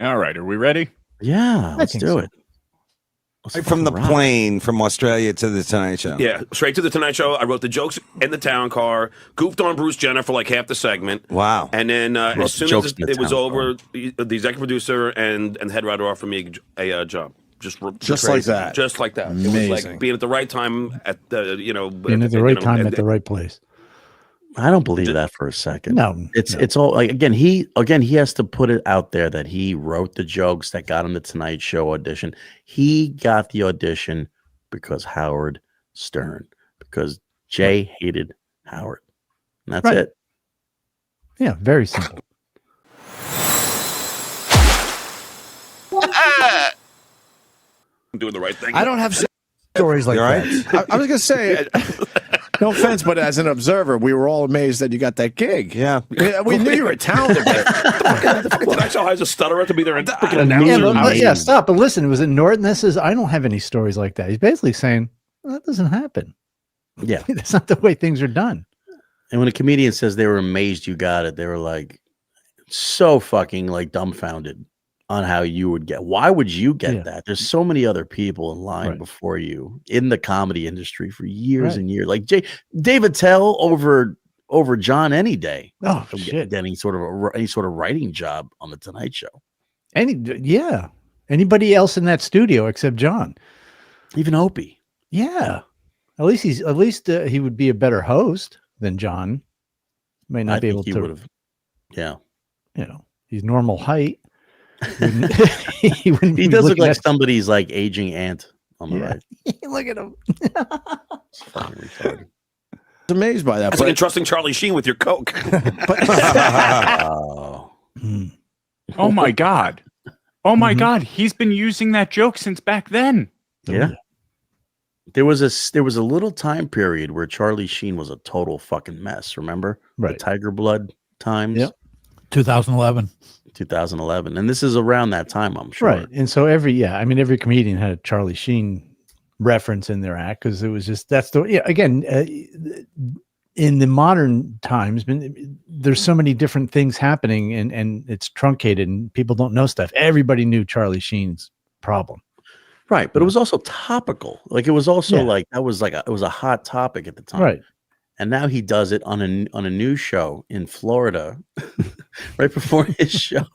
All right, are we ready? Yeah, let's do it. From the plane from Australia to the Tonight Show. Yeah, straight to the Tonight Show. I wrote the jokes in the town car, goofed on Bruce Jenner for like half the segment. Wow. And then as soon as it was over, the executive producer and the head writer offered me a job. Just like that. Just like that. Amazing. It was like being at the right time at the, being at the right time at the right place. I don't believe that for a second. No, it's all like he has to put it out there that he wrote the jokes that got him the Tonight Show audition. He got the audition because Howard Stern, because Jay hated Howard. And that's it. Yeah, very simple. I'm doing the right thing. I don't have stories like that. I was going to say, no offense, but as an observer, we were all amazed that you got that gig. Yeah. We knew you were talented. The Tonight Show has a stutterer to be there and freaking announcer. Yeah, stop. But listen, it was in Norton. This is, I don't have any stories like that. He's basically saying, well, that doesn't happen. Yeah. That's not the way things are done. And when a comedian says they were amazed you got it, they were like so fucking like dumbfounded on how you would get. Why would you get that? There's so many other people in line before you in the comedy industry for years and years. Like Dave Attell over John any day. Oh shit! Getting any sort of writing job on the Tonight Show. Anybody else in that studio except John, even Opie. Yeah, at least he would be a better host than John. May not be able to. Yeah, he's normal height. He does look like somebody's like aging aunt on the right. Look at him. It's fucking retarded. I'm amazed by that. That's like entrusting Charlie Sheen with your Coke. Oh my God. Oh my God. He's been using that joke since back then. Yeah. There was a little time period where Charlie Sheen was a total fucking mess. Remember? Right. The Tiger Blood times. Yep. 2011. And this is around that time, I'm sure. Right. And so every comedian had a Charlie Sheen reference in their act because it was just, again, in the modern times, there's so many different things happening and it's truncated and people don't know stuff. Everybody knew Charlie Sheen's problem. Right. But it was also topical. Like it was also it was a hot topic at the time. Right. And now he does it on a news show in Florida right before his show.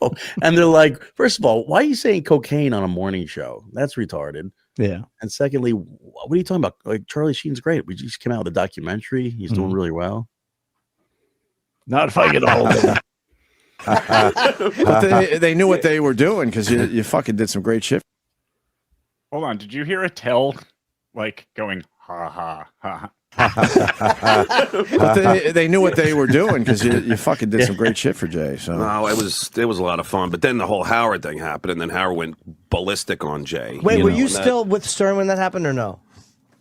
And they're like, first of all, why are you saying cocaine on a morning show? That's retarded. Yeah. And secondly, what are you talking about? Like Charlie Sheen's great. We just came out with a documentary. He's doing really well. Not if I get a hold of it. But they knew what they were doing because you fucking did some great shit. Hold on. Did you hear Attell like going, ha, ha, ha? But they knew what they were doing because you fucking did some great shit for Jay. So no, it was a lot of fun. But then the whole Howard thing happened, and then Howard went ballistic on Jay. Wait, were you still with Stern when that happened, or no?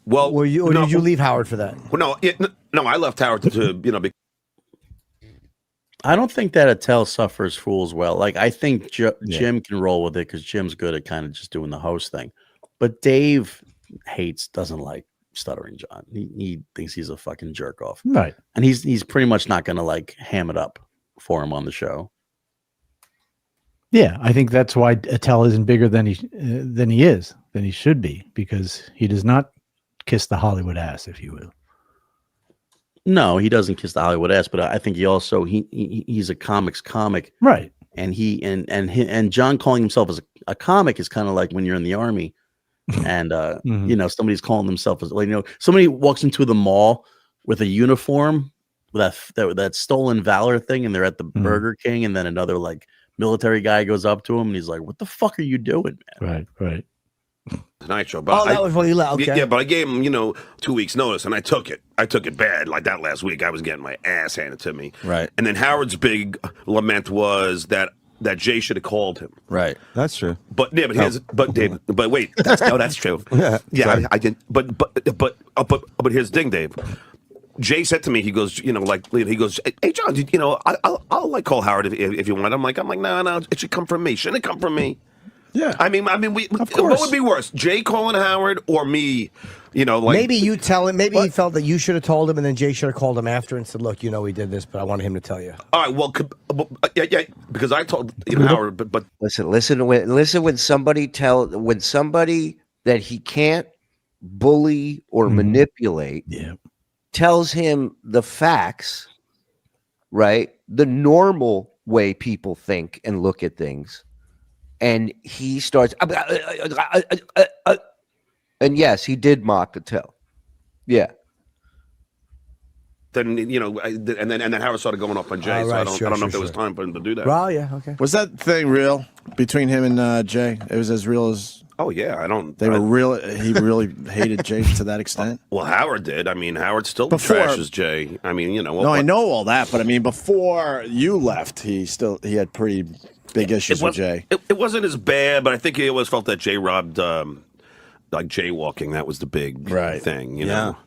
Well, did you leave Howard for that? Well, no, I left Howard to I don't think that Attell suffers fools well. Like I think Jim can roll with it because Jim's good at kind of just doing the host thing, but Dave doesn't like Stuttering John. He thinks he's a fucking jerk off. Right. And he's pretty much not going to like ham it up for him on the show. Yeah, I think that's why Attell isn't bigger than he should be, because he does not kiss the Hollywood ass, if you will. No, he doesn't kiss the Hollywood ass, but I think he's a comics comic. Right. And and John calling himself as a comic is kind of like when you're in the army. And somebody's calling themselves as, like, somebody walks into the mall with a uniform with that stolen valor thing, and they're at the Burger King, and then another like military guy goes up to him and he's like, "What the fuck are you doing, man?" Right. Tonight Show. But that was what you let. Okay. Yeah, but I gave him 2 weeks notice, and I took it bad. Like that last week, I was getting my ass handed to me. Right. And then Howard's big lament was that Jay should have called him. Right. That's true. But Dave, but wait, that's true. Yeah, I did. But here's the thing, Dave. Jay said to me, he goes, hey John, I'll like call Howard if you want. I'm like, no, it should come from me. Shouldn't it come from me? Yeah. I mean, Of course. what would be worse, Jay calling Howard or me? You know, like maybe you tell him. Maybe he felt that you should have told him, and then Jay should have called him after and said, "Look, you know, we did this, but I wanted him to tell you." All right, well, yeah, because I told Howard, but listen when somebody that he can't bully or manipulate tells him the facts, right? The normal way people think and look at things, and he starts. And yes, he did mock Attell. Yeah. then you know, and then Howard started going up on Jay. So I don't know if there was time for him to do that. Well, yeah, okay. Was that thing real between him and Jay? It was as real as. Oh yeah, I don't. They were real. He really hated Jay to that extent. Well, Howard did. I mean, Howard still trashes Jay. I mean, you know. No, I know all that, but I mean, before you left, he had pretty big issues with Jay. It wasn't as bad, but I think he always felt that Jay robbed, like jaywalking. That was the big thing, you know.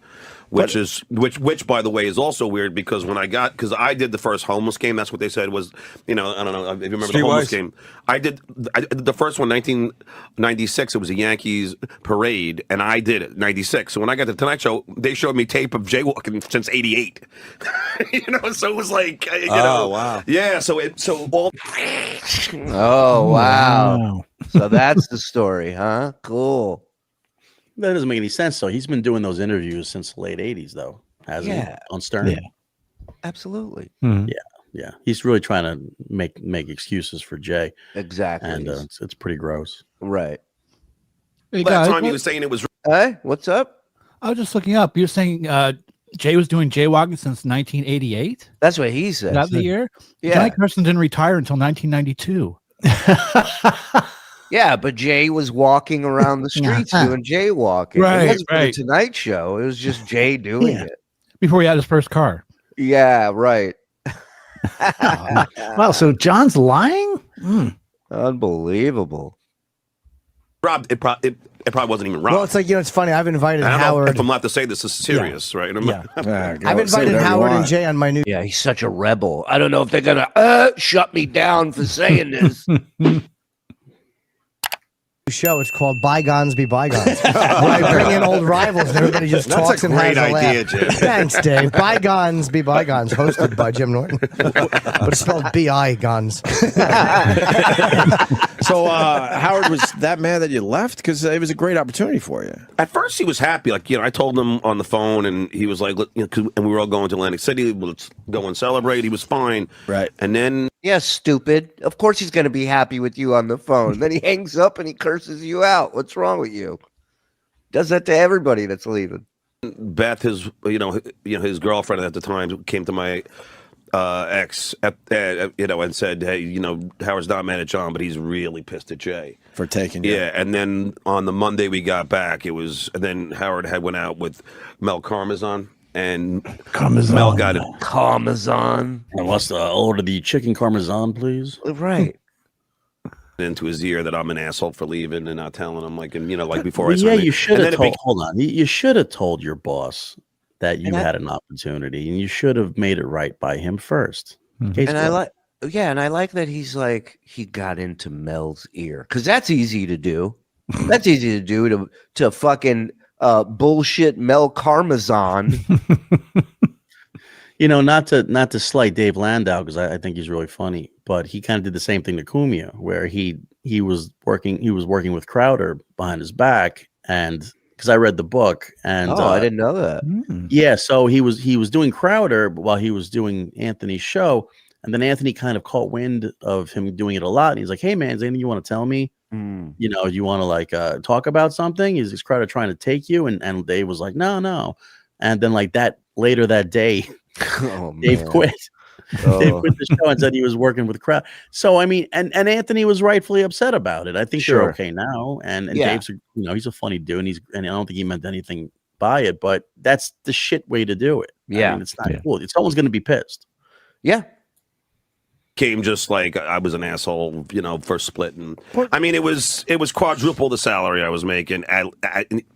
Which by the way is also weird because because I did the first homeless game. That's what they said was, you know, I don't know if you remember the homeless game. I did the first one, 1996. It was a Yankees parade, and I did it 96. So when I got to the Tonight Show, they showed me tape of jaywalking since '88. You know, so it was like, you know, wow, yeah. So all. Oh wow. So that's the story, huh? Cool. That doesn't make any sense. So he's been doing those interviews since the late '80s, though, hasn't he? On Stern. Yeah, absolutely. Yeah. He's really trying to make excuses for Jay. Exactly, and it's pretty gross. Right. Hey, That guys, time he was saying it was. Hey, what's up? I was just looking up. You're saying Jay was doing jaywalking since 1988? That's what he said. That the year? Yeah. Johnny Carson didn't retire until 1992. Yeah, but Jay was walking around the streets doing jaywalking. Right, It wasn't for right. the Tonight Show. It was just Jay doing it. Before he had his first car. Yeah, right. Wow, so John's lying? Unbelievable. Rob, it probably wasn't even Rob. Well, it's like, you know, it's funny. I've invited I don't know Howard. if I'm allowed to say this is serious, right? I've invited Howard and Jay on my new. Yeah, he's such a rebel. I don't know if they're gonna shut me down for saying this. show. It's called Bygones Be Bygones. I bring in old rivals and everybody just talks and has a laugh. Jim. Thanks, Dave. Bygones Be Bygones, hosted by Jim Norton, but it's spelled B-I-Guns. So Howard was that mad that you left? Because it was a great opportunity for you. At first, he was happy. Like, I told him on the phone, and he was like, and we were all going to Atlantic City. Let's go and celebrate. He was fine. Right. And then... Yeah, stupid. Of course he's going to be happy with you on the phone. Then he hangs up and he curses you out. What's wrong with you? Does that to everybody that's leaving. Beth, his girlfriend at the time, came to my ex, and said, "Hey, Howard's not mad at John, but he's really pissed at Jay for taking you." Yeah, and then on the Monday we got back, and then Howard had went out with Mel Karmazon. And Mel got it. Parmesan. I must order the chicken Parmesan, please. Right. Into his ear that I'm an asshole for leaving and not telling him, like before I yeah, started. you should have told. Hold on, you should have told your boss that you had an opportunity, and you should have made it right by him first. And I like that he's like he got into Mel's ear because that's easy to do. That's easy to do to fucking. Bullshit Mel Karmazon. Not to slight Dave Landau because I think he's really funny, but he kind of did the same thing to Cumia, where he was working with Crowder behind his back, and because I read the book, and I didn't know that. Yeah, so he was doing Crowder while he was doing Anthony's show, and then Anthony kind of caught wind of him doing it a lot, and he's like, "Hey man, is there anything you want to tell me? You want to talk about something? Is Crowder trying to take you?" And Dave was like, no. And then later that day, Dave quit. Dave quit the show and said he was working with Crowder. So I mean, and Anthony was rightfully upset about it. I think they're okay now. And Dave's he's a funny dude, and I don't think he meant anything by it, but that's the shit way to do it. Yeah, I mean, it's not cool. Someone's going to be pissed. Yeah. Came just like I was an asshole, for splitting. I mean, it was quadruple the salary I was making,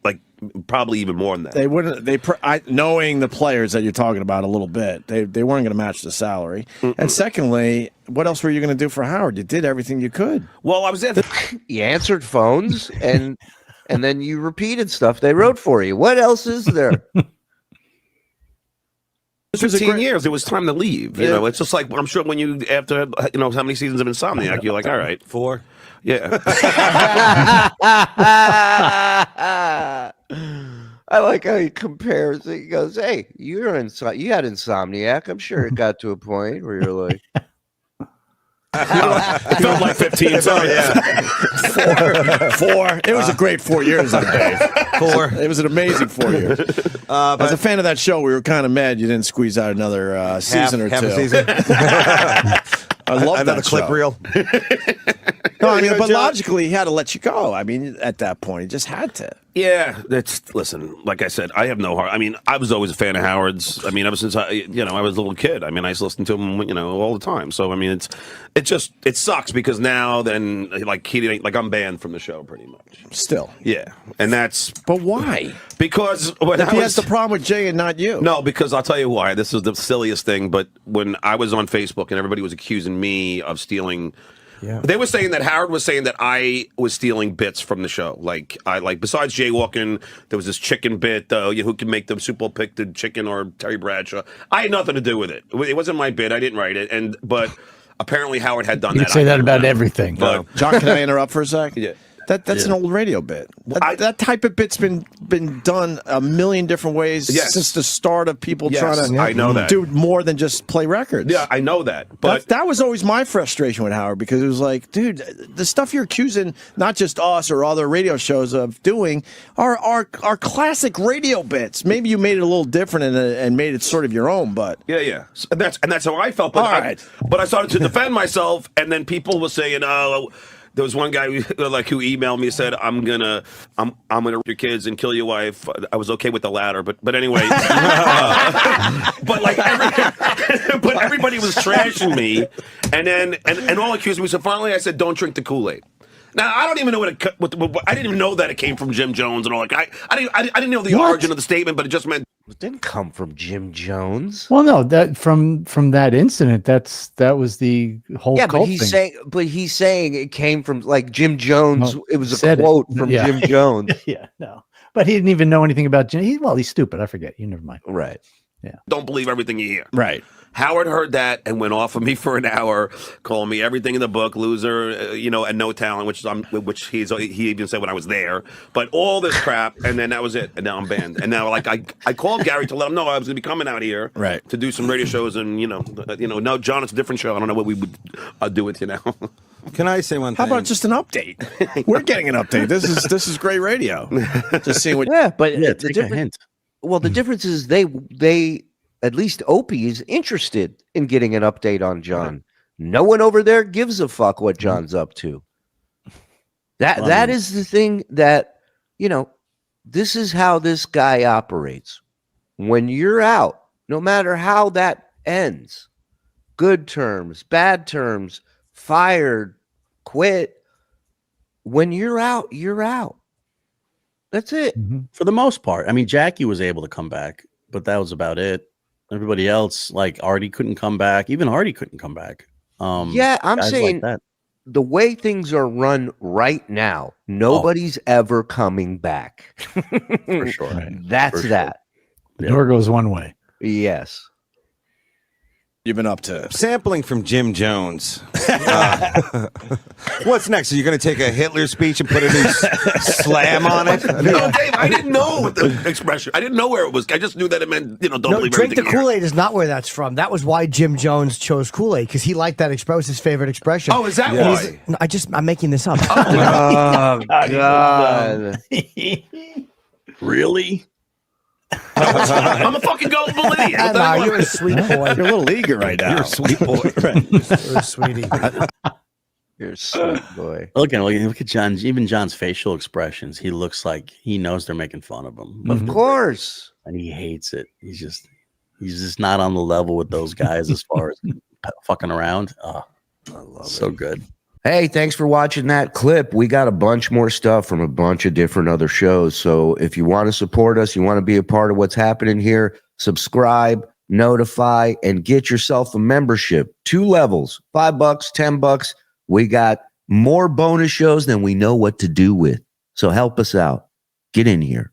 like probably even more than that. They wouldn't. Knowing the players that you're talking about a little bit, they weren't going to match the salary. And secondly, what else were you going to do for Howard? You did everything you could. Well, I was there. You answered phones, and then you repeated stuff they wrote for you. What else is there? 15 years, it was time to leave. You know, it's just like, I'm sure when you, after, you know, how many seasons of Insomniac, you're like, all right. 4. Yeah. I like how he compares it. He goes, "Hey, you had Insomniac. I'm sure it got to a point where you're like, it felt like 15. So yeah. 4. It was a great 4 years, Dave. 4. It was an amazing 4 years. As a fan of that show, we were kind of mad you didn't squeeze out another season or half two. a season. I love another that clip show. reel. No, I mean, but logically, he had to let you go. I mean, at that point, he just had to. Yeah, listen, like I said, I have no heart. I mean, I was always a fan of Howard's. I mean, ever since I was a little kid. I mean, I used to listen to him, all the time. So, I mean, it sucks because now then, like, I'm banned from the show pretty much. Still. Yeah. And that's. But why? Because when he has the problem with Jay and not you. No, because I'll tell you why. This is the silliest thing. But when I was on Facebook and everybody was accusing me of stealing. Yeah. They were saying that Howard was saying that I was stealing bits from the show. Like besides jaywalking, there was this chicken bit, who can make the Super Bowl pick the chicken or Terry Bradshaw. I had nothing to do with it. It wasn't my bit. I didn't write it. But apparently Howard had done that. You say that about everything. But, John, can I interrupt for a sec? Yeah. That's an old radio bit. That type of bit's been done a million different ways since the start of people trying to I know that. do more than just play records. Yeah, I know that. But that was always my frustration with Howard, because it was like, dude, the stuff you're accusing not just us or other radio shows of doing are classic radio bits. Maybe you made it a little different and made it sort of your own, but yeah. And that's how I felt. But but I started to defend myself, and then people were saying, "Oh." There was one guy who emailed me and said, I'm gonna rape your kids and kill your wife. I was okay with the latter, but anyway, but everybody was trashing me, and all accused me. So finally, I said, "Don't drink the Kool-Aid." Now I don't even know I didn't even know that it came from Jim Jones and all. Like I didn't know the origin of the statement, but it just meant it didn't come from Jim Jones. Well, no, that from that incident, that was the whole. Yeah, cult thing. He's saying it came from like Jim Jones. Well, it was a quote from Jim Jones. Yeah, no, but he didn't even know anything about Jim. He's stupid. I forget. You never mind. Right. Yeah. Don't believe everything you hear. Right. Howard heard that and went off of me for an hour, calling me everything in the book, loser, and no talent, which he even said when I was there. But all this crap, and then that was it. And now I'm banned. And now, like, I called Gary to let him know I was going to be coming out here to do some radio shows. And no, John, it's a different show. I don't know what we would do with you now. Can I say one thing? How about just an update? We're getting an update. This is great radio. Just seeing what. Yeah, but take a hint. Well, the difference is they. At least Opie is interested in getting an update on John. No one over there gives a fuck what John's up to. That is the thing that, this is how this guy operates. When you're out, no matter how that ends, good terms, bad terms, fired, quit, when you're out, you're out. That's it. For the most part. I mean, Jackie was able to come back, but that was about it. Everybody else, like Artie, couldn't come back. Even Artie couldn't come back. Yeah, I'm saying the way things are run right now, nobody's ever coming back. For sure. That's that. The door goes one way. Yes. You've been up to sampling from Jim Jones. What's next? Are you going to take a Hitler speech and put a new slam on it? No, Dave, I didn't know what the expression. I didn't know where it was. I just knew that it meant, don't believe drink the everything Kool-Aid is not where that's from. That was why Jim Jones chose Kool-Aid, because he liked that expression. His favorite expression. Oh, is that why? No, I'm making this up. Oh, God. Really? I'm a fucking gullible idiot. No, you're a sweet boy. You're a little eager right now. You're a sweet boy. You're a sweetie. You're a sweet boy. Look at John's. Even John's facial expressions. He looks like he knows they're making fun of him. Of course. And he hates it. He's just not on the level with those guys as far as fucking around. Oh, I love so good. Hey, thanks for watching that clip. We got a bunch more stuff from a bunch of different other shows. So if you want to support us, you want to be a part of what's happening here, subscribe, notify, and get yourself a membership. 2 levels, $5, $10. We got More bonus shows than we know what to do with. So help us out. Get in here.